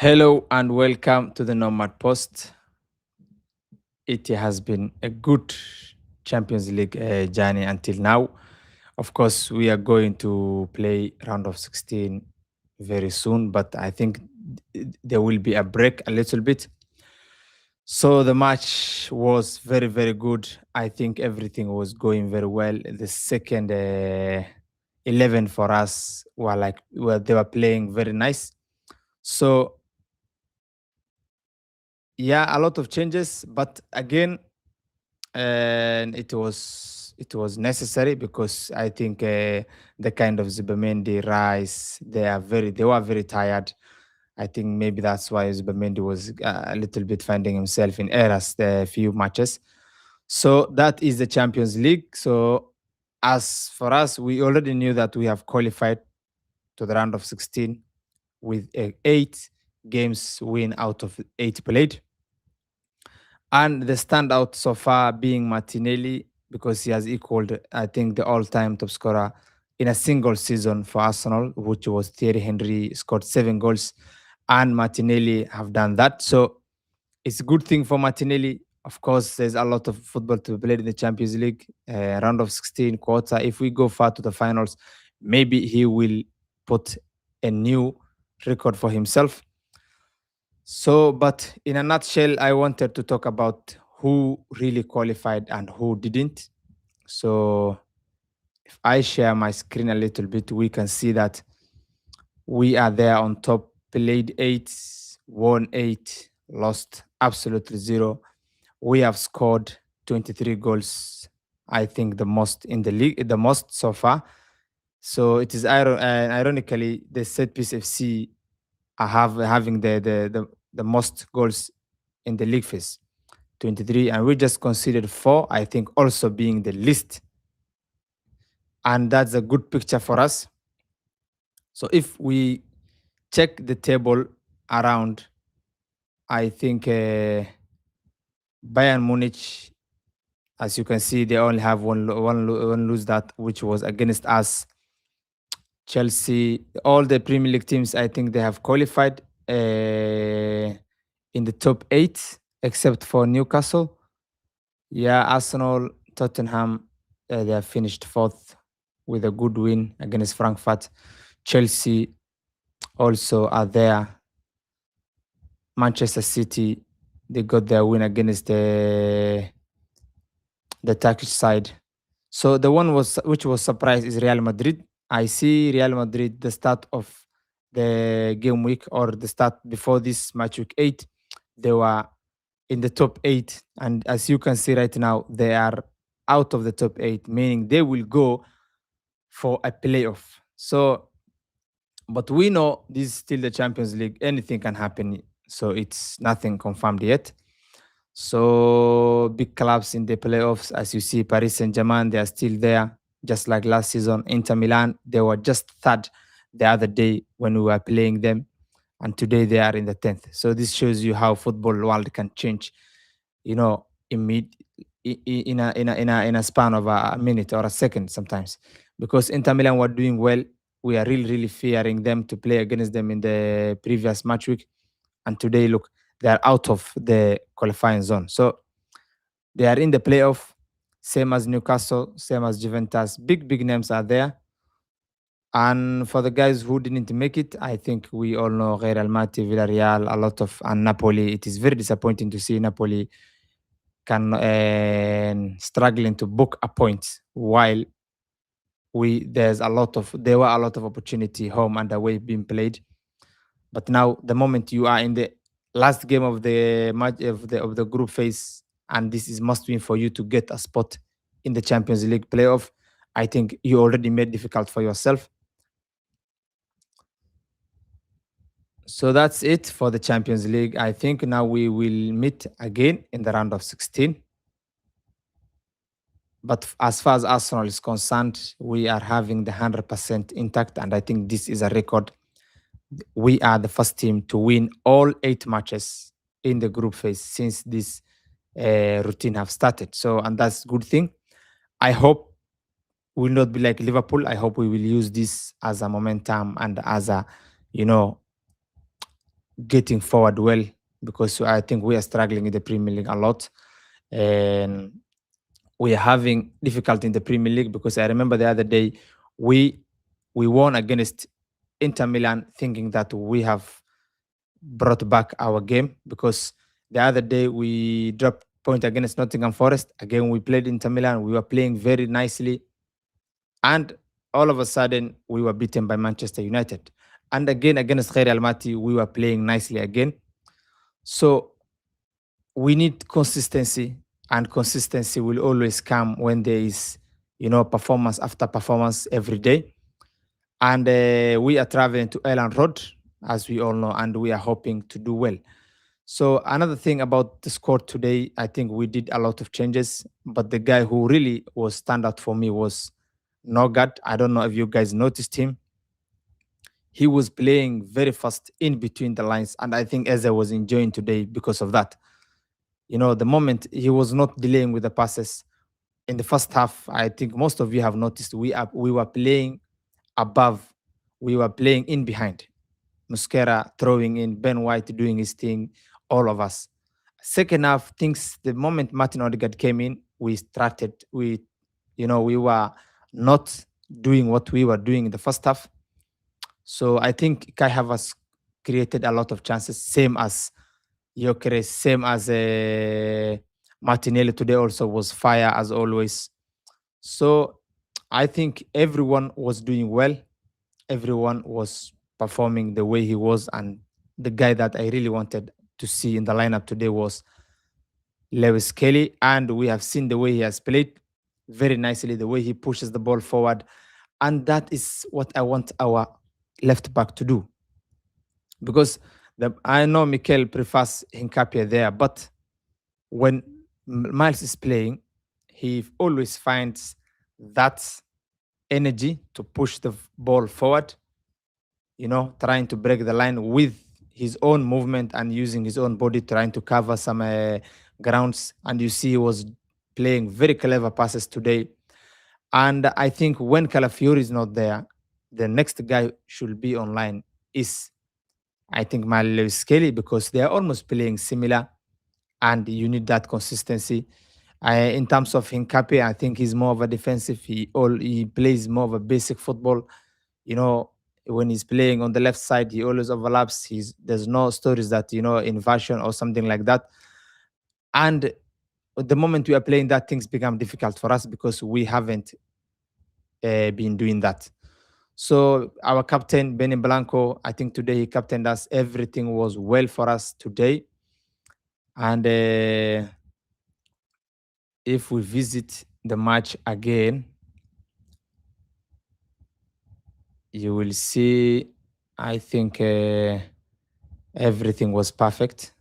Hello and welcome to the Nomad Post. It has been a good Champions League journey until now. Of course, we are going to play round of 16 very soon, but I think there will be a break a little bit. So the match was very, very good. I think everything was going very well. The second 11 for us were they were playing very nice. So yeah, a lot of changes, but again, and it was necessary because I think the kind of Zubamendi, Rice, they were very tired. I think maybe that's why Zubamendi was a little bit finding himself in errors the few matches. So that is the Champions League. So as for us, we already knew that we have qualified to the round of 16 with eight games win out of eight played. And the standout so far being Martinelli because he has equaled, I think, the all-time top scorer in a single season for Arsenal, which was Thierry Henry, scored 7 goals, and Martinelli have done that. So it's a good thing for Martinelli. Of course, there's a lot of football to be played in the Champions League, round of 16, quarter. If we go far to the finals, maybe he will put a new record for himself. So, but in a nutshell, I wanted to talk about who really qualified and who didn't. So, if I share my screen a little bit, we can see that we are there on top, played eight, won eight, lost absolutely zero. We have scored 23 goals, I think the most in the league, the most so far. So it is ironically the set piece FC are having the most goals in the league phase, 23, and we just considered four, I think, also being the least. And that's a good picture for us. So if we check the table around, I think Bayern Munich, as you can see, they only have one lose that, which was against us. Chelsea, all the Premier League teams, I think they have qualified in the top eight, except for Newcastle. Yeah, Arsenal, Tottenham, they have finished fourth with a good win against Frankfurt. Chelsea also are there. Manchester City, they got their win against the Turkish side. So the one which was surprised is Real Madrid. I see Real Madrid the start of the game week or the start before this match week 8, they were in the top 8, and as you can see right now, they are out of the top 8, meaning they will go for a playoff. So, but we know this is still the Champions League. Anything can happen. So it's nothing confirmed yet. So big clubs in the playoffs, as you see, Paris Saint-Germain, they are still there, just like last season. Inter Milan, they were just third the other day when we were playing them, and today they are in the 10th. So this shows you how football world can change, in in a span of a minute or a second sometimes. Because Inter Milan were doing well, we are really really fearing them to play against them in the previous match week, and today look, they are out of the qualifying zone. So they are in the playoff, same as Newcastle, same as Juventus. Big, big names are there. And for the guys who didn't make it, I think we all know Real Madrid, Villarreal, a lot of, and Napoli. It is very disappointing to see Napoli can struggling to book a point while there were a lot of opportunity home and away being played. But now, the moment you are in the last game of the match of the group phase, and this is must win for you to get a spot in the Champions League playoff, I think you already made difficult for yourself. So that's it for the Champions League. I think now we will meet again in the round of 16. But as far as Arsenal is concerned, we are having the 100% intact, and I think this is a record. We are the first team to win all 8 matches in the group phase since this routine have started. So, and that's a good thing. I hope we will not be like Liverpool. I hope we will use this as a momentum and as a, you know, getting forward well, because I think we are struggling in the Premier League a lot, and we are having difficulty in the Premier League, because I remember the other day we we won against Inter Milan, thinking that we have brought back our game, because the other day we dropped point against Nottingham Forest. Again, we played Inter Milan. We were playing very nicely, and all of a sudden we were beaten by Manchester United. And again against Real Almaty, we were playing nicely again. So we need consistency, and consistency will always come when there is, performance after performance every day. And we are traveling to Island Road, as we all know, and we are hoping to do well. So another thing about the squad today, I think we did a lot of changes, but the guy who really was standout for me was Nogard. I don't know if you guys noticed him. He was playing very fast in between the lines, and I think Eze was enjoying today because of that. The moment he was not delaying with the passes in the first half, I think most of you have noticed we were playing above, we were playing in behind. Musquera throwing in, Ben White doing his thing, all of us. Second half, things, the moment Martin Odegaard came in, we started, we were not doing what we were doing in the first half. So I think Kai Havertz created a lot of chances, same as Gyökeres, same as Martinelli today also was fire as always. So I think everyone was doing well. Everyone was performing the way he was, and the guy that I really wanted to see in the lineup today was Lewis Kelly, and we have seen the way he has played very nicely, the way he pushes the ball forward, and that is what I want our left back to do. Because I know Mikel prefers Hincapie there, but when Miles is playing, he always finds that energy to push the ball forward, trying to break the line with his own movement and using his own body, trying to cover some grounds. And you see, he was playing very clever passes today. And I think when Calafiori is not there, the next guy should be online is, I think, Lewis Kelly, because they are almost playing similar, and you need that consistency. In terms of Hincapié, I think he's more of a defensive. He plays more of a basic football. You know, when he's playing on the left side, he always overlaps. There's no stories that inversion or something like that. And the moment we are playing that, things become difficult for us because we haven't been doing that. So our captain Benny Blanco, I think today he captained us. Everything was well for us today, and if we visit the match again, you will see, I think everything was perfect.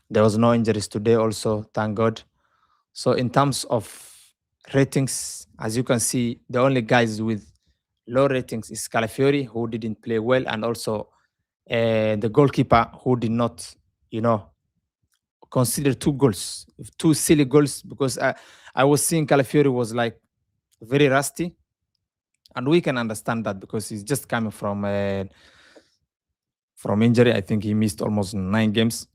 There was no injuries today also, thank God. So in terms of ratings, as you can see, the only guys with low ratings is Calafiori, who didn't play well, and also the goalkeeper, who did not, consider two silly goals, because I was seeing Calafiori was like very rusty, and we can understand that because he's just coming from injury. I think he missed almost 9 games.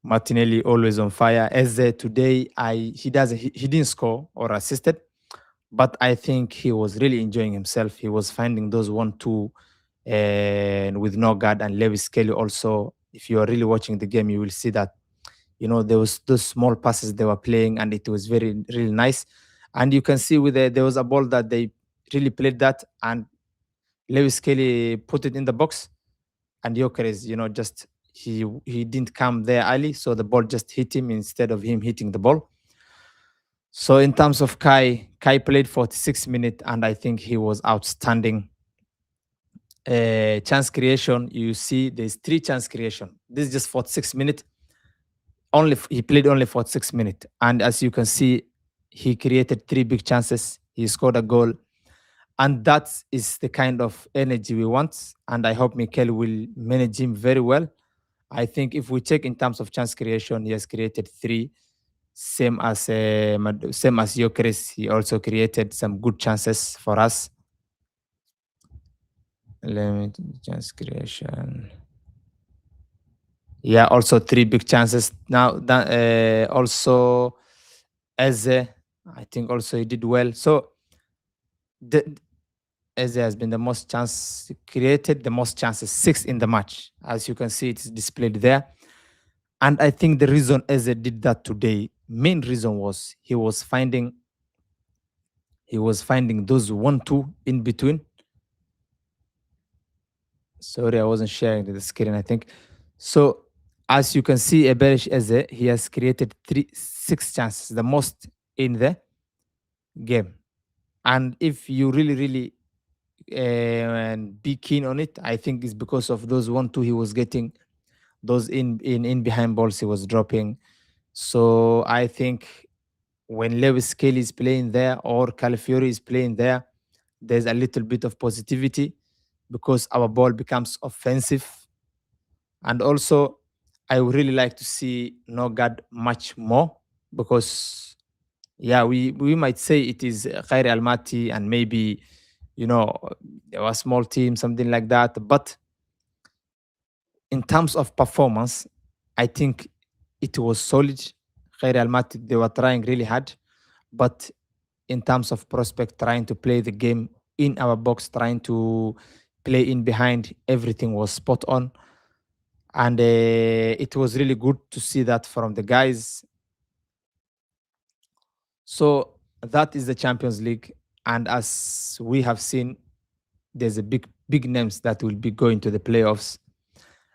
Martinelli always on fire. Eze today, he didn't score or assisted, but I think he was really enjoying himself. He was finding those 1-2, and with Nogard and Lewis Kelly also. If you are really watching the game, you will see that there was those small passes they were playing, and it was very really nice. And you can see there was a ball that they really played that, and Lewis Kelly put it in the box, and Gyökeres, just he didn't come there early, so the ball just hit him instead of him hitting the ball. So in terms of Kai played 46 minutes, and I think he was outstanding. Chance creation, you see, there's 3 chance creation. This is just 46 minutes. He played only 46 minutes, and as you can see, he created 3 big chances. He scored a goal, and that is the kind of energy we want. And I hope Mikel will manage him very well. I think if we check in terms of chance creation, he has created 3, same as Gyökeres. He also created some good chances for us. limited chance creation. Yeah, also three big chances. Now, also Eze, I think also he did well. So the, Eze has been the most chance created, the most chances, six in the match. As you can see, it's displayed there. And I think the reason Eze did that today, main reason was he was finding those 1-2 in between. Sorry, I wasn't sharing the screen, I think. So as you can see, Eberish Eze, he has created six chances, the most in the game. And if you really, really and be keen on it, I think it's because of those 1-2 he was getting, those in behind balls he was dropping. So I think when Lewis Kelly is playing there or Calafiori is playing there, there's a little bit of positivity because our ball becomes offensive. And also, I would really like to see Nogard much more because, yeah, we might say it is Khairi Almaty and maybe, you know, a small team, something like that. But in terms of performance, I think it was solid. Khairi Almaty, they were trying really hard. But in terms of prospect, trying to play the game in our box, trying to play in behind, everything was spot on. And it was really good to see that from the guys. So that is the Champions League. And as we have seen, there's a big names that will be going to the playoffs.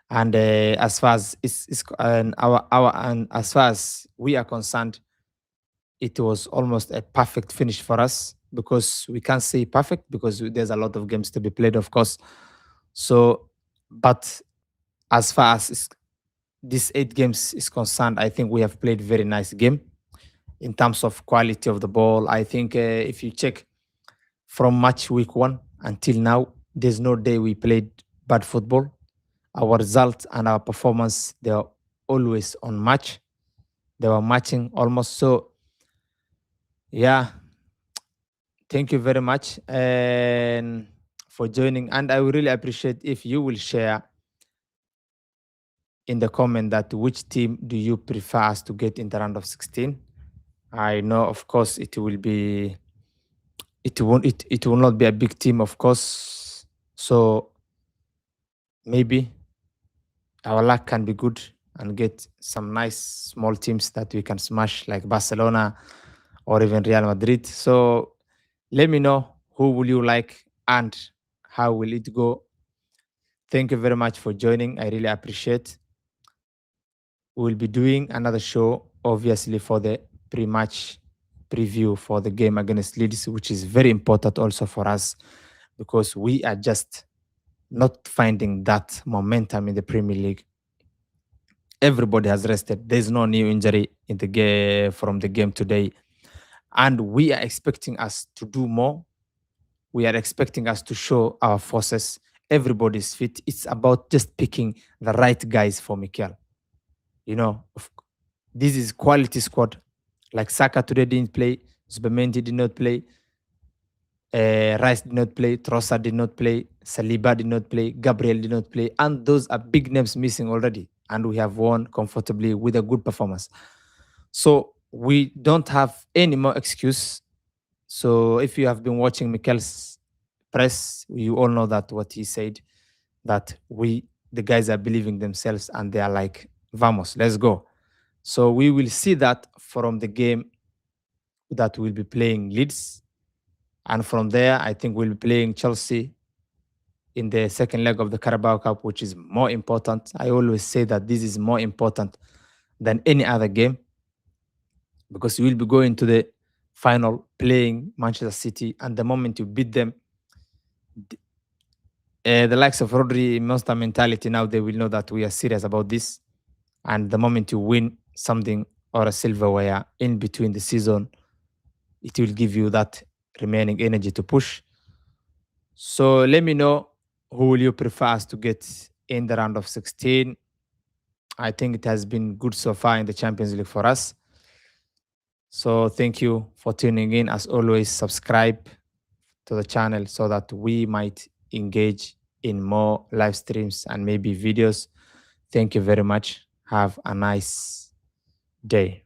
And as far as and our and as far as we are concerned, it was almost a perfect finish for us because we can't say perfect because there's a lot of games to be played, of course. So, but as far as these 8 games is concerned, I think we have played very nice game in terms of quality of the ball. I think if you check from match week 1 until now, there's no day we played bad football. Our results and our performance, they are always on match. They were matching almost. So, yeah, thank you very much and for joining. And I would really appreciate if you will share in the comment that which team do you prefer us to get in the round of 16. I know, of course, it will not be a big team, of course. So maybe our luck can be good and get some nice small teams that we can smash, like Barcelona or even Real Madrid. So let me know who will you like and how will it go. Thank you very much for joining. I really appreciate. We'll be doing another show, obviously, for the pre-match preview for the game against Leeds, which is very important also for us because we are just not finding that momentum in the Premier League. Everybody has rested. There's no new injury in the game from the game today, and we are expecting us to do more. We are expecting us to show our forces. Everybody's fit. It's about just picking the right guys for Mikel. You know, this is quality squad. Like Saka today didn't play, Zubamendi did not play, Rice did not play, Trossard did not play, Saliba did not play, Gabriel did not play, and those are big names missing already. And we have won comfortably with a good performance. So we don't have any more excuse. So if you have been watching Mikel's press, you all know that what he said, that the guys are believing themselves and they are like, vamos, let's go. So we will see that from the game that we'll be playing Leeds. And from there, I think we'll be playing Chelsea in the second leg of the Carabao Cup, which is more important. I always say that this is more important than any other game because you will be going to the final playing Manchester City. And the moment you beat them, the likes of Rodri, Monster mentality, now they will know that we are serious about this. And the moment you win something or a silverware in between the season, it will give you that remaining energy to push. So let me know who will you prefer us to get in the round of 16. I think it has been good so far in the Champions League for us. So thank you for tuning in. As always, subscribe to the channel so that we might engage in more live streams and maybe videos. Thank you very much. Have a nice day.